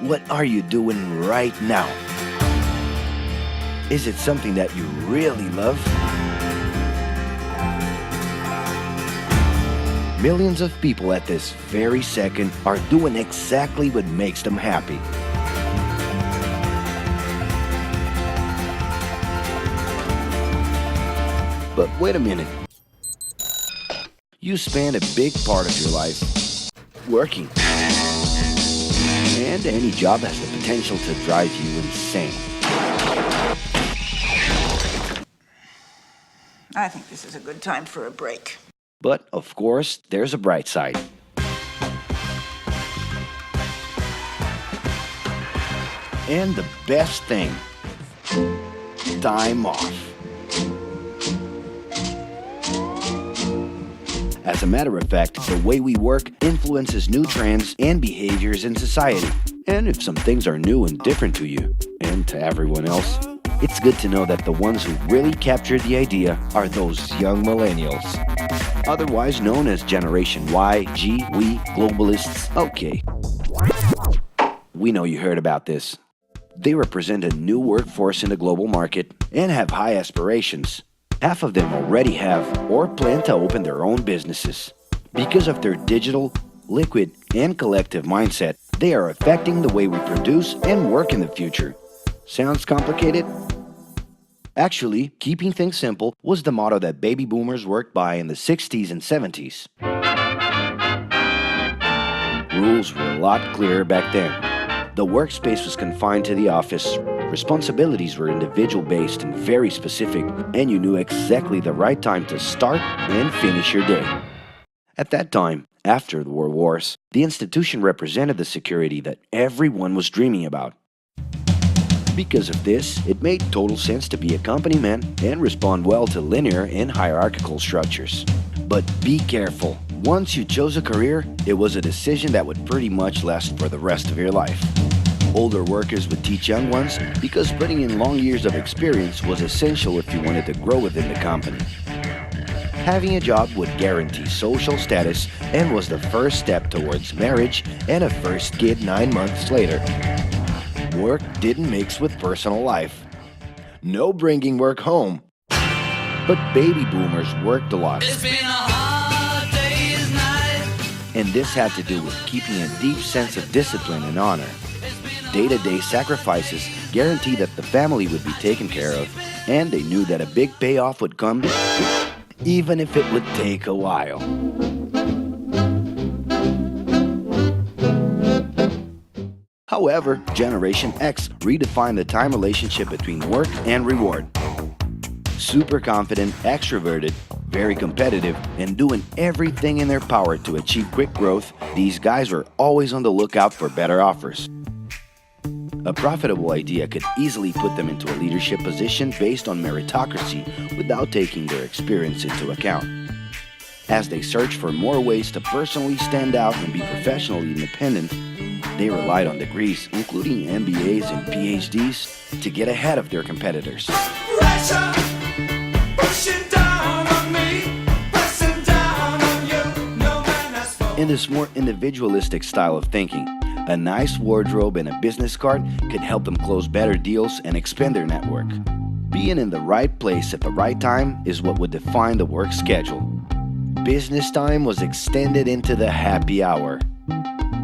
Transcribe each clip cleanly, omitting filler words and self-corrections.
What are you doing right now? Is it something that you really love? Millions of people at this very second are doing exactly what makes them happy. But wait a minute. You spend a big part of your life working. And any job has the potential to drive you insane. I think this is a good time for a break. But, of course, there's a bright side. And the best thing, time off. As a matter of fact, the way we work influences new trends and behaviors in society. And if some things are new and different to you, and to everyone else, it's good to know that the ones who really captured the idea are those young millennials. Otherwise known as Generation Y, G, we, globalists. Okay. We know you heard about this. They represent a new workforce in the global market and have high aspirations. Half of them already have or plan to open their own businesses. Because of their digital, liquid, and collective mindset, they are affecting the way we produce and work in the future. Sounds complicated? Actually, keeping things simple was the motto that baby boomers worked by in the 60s and 70s. Rules were a lot clearer back then. The workspace was confined to the office. Responsibilities were individual-based and very specific, and you knew exactly the right time to start and finish your day. At that time, after the World Wars, the institution represented the security that everyone was dreaming about. Because of this, it made total sense to be a company man and respond well to linear and hierarchical structures. But be careful. Once you chose a career, it was a decision that would pretty much last for the rest of your life. Older workers would teach young ones because putting in long years of experience was essential if you wanted to grow within the company. Having a job would guarantee social status and was the first step towards marriage and a first kid 9 months later. Work didn't mix with personal life. No bringing work home. But baby boomers worked a lot. It's been a hard day's night. And this had to do with keeping a deep sense of discipline and honor. Day-to-day sacrifices guaranteed that the family would be taken care of, and they knew that a big payoff would come, even if it would take a while. However, Generation X redefined the time relationship between work and reward. Super confident, extroverted, very competitive, and doing everything in their power to achieve quick growth, these guys were always on the lookout for better offers. A profitable idea could easily put them into a leadership position based on meritocracy without taking their experience into account. As they searched for more ways to personally stand out and be professionally independent, they relied on degrees, including MBAs and PhDs, to get ahead of their competitors. Pressure, pushing down on me, pressing down on you. No man has fallen. In this more individualistic style of thinking, a nice wardrobe and a business card could help them close better deals and expand their network. Being in the right place at the right time is what would define the work schedule. Business time was extended into the happy hour.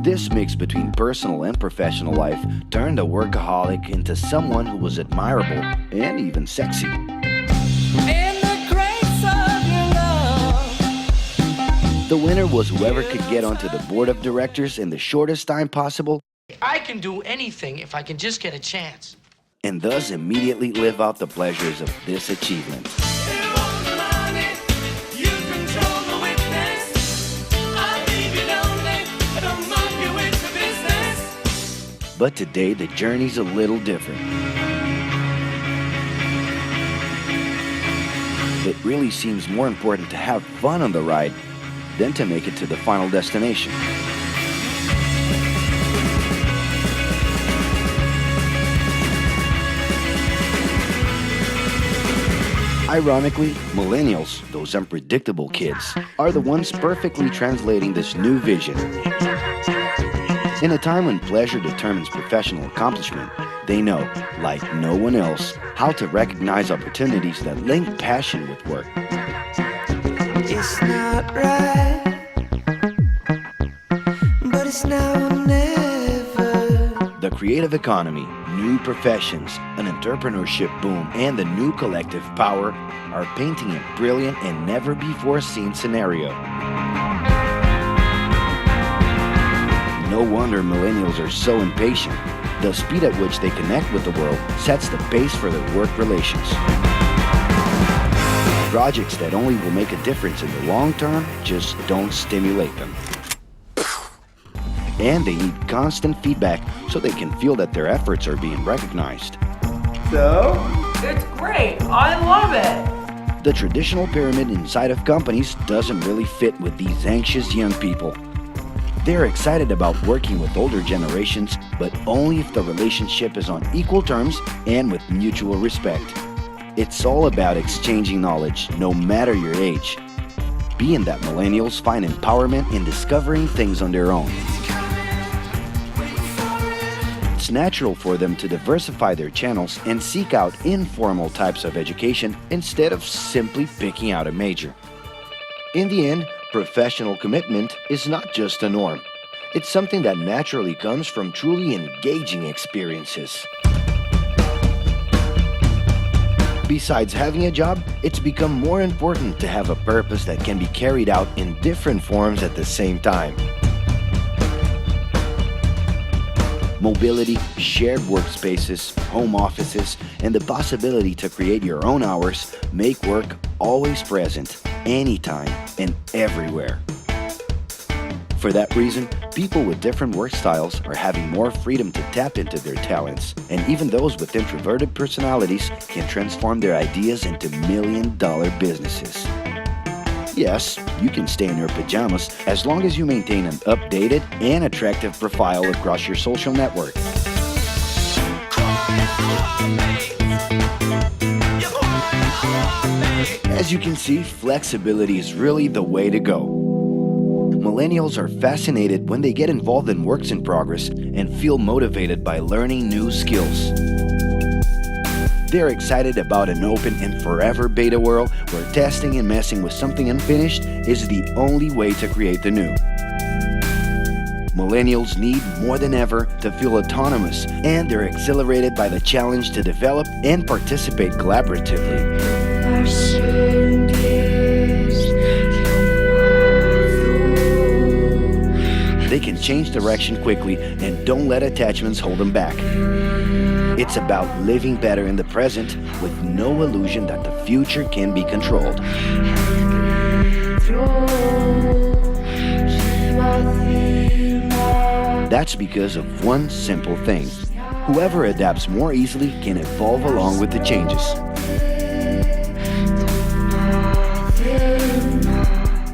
This mix between personal and professional life turned a workaholic into someone who was admirable and even sexy. In the grace of your love. The winner was whoever could get onto the board of directors in the shortest time possible I can do anything if I can just get a chance. and thus immediately live out the pleasures of this achievement. You own the money, you control the witness. I leave you lonely, don't move you into business. But today, the journey's a little different. It really seems more important to have fun on the ride than to make it to the final destination. Ironically, millennials, those unpredictable kids, are the ones perfectly translating this new vision. In a time when pleasure determines professional accomplishment, they know, like no one else, how to recognize opportunities that link passion with work. It's not right, but it's now or never. The creative economy, new professions, an entrepreneurship boom, and the new collective power are painting a brilliant and never-before-seen scenario. No wonder millennials are so impatient. The speed at which they connect with the world sets the pace for their work relations. Projects that only will make a difference in the long term just don't stimulate them. And they need constant feedback so they can feel that their efforts are being recognized. So? It's great. I love it. The traditional pyramid inside of companies doesn't really fit with these anxious young people. They're excited about working with older generations, but only if the relationship is on equal terms and with mutual respect. It's all about exchanging knowledge, no matter your age. Being that millennials find empowerment in discovering things on their own. It's natural for them to diversify their channels and seek out informal types of education instead of simply picking out a major. In the end, professional commitment is not just a norm. It's something that naturally comes from truly engaging experiences. Besides having a job, it's become more important to have a purpose that can be carried out in different forms at the same time. Mobility, shared workspaces, home offices, and the possibility to create your own hours make work always present, anytime and everywhere. For that reason, people with different work styles are having more freedom to tap into their talents, and even those with introverted personalities can transform their ideas into million-dollar businesses. Yes, you can stay in your pajamas as long as you maintain an updated and attractive profile across your social network. As you can see, flexibility is really the way to go. Millennials are fascinated when they get involved in works in progress and feel motivated by learning new skills. They're excited about an open and forever beta world where testing and messing with something unfinished is the only way to create the new. Millennials need more than ever to feel autonomous, and they're exhilarated by the challenge to develop and participate collaboratively. They can change direction quickly and don't let attachments hold them back. It's about living better in the present with no illusion that the future can be controlled. That's because of one simple thing. Whoever adapts more easily can evolve along with the changes.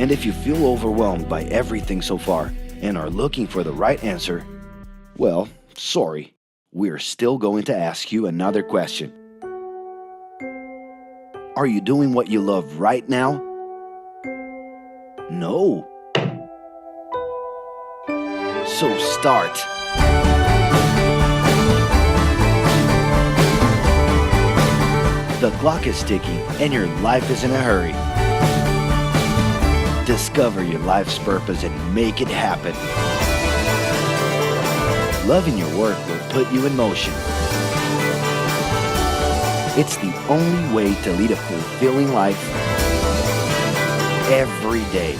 And if you feel overwhelmed by everything so far and are looking for the right answer, well, sorry. We're still going to ask you another question. Are you doing what you love right now? No. So start. The clock is ticking and your life is in a hurry. Discover your life's purpose and make it happen. Loving your work will put you in motion. It's the only way to lead a fulfilling life every day.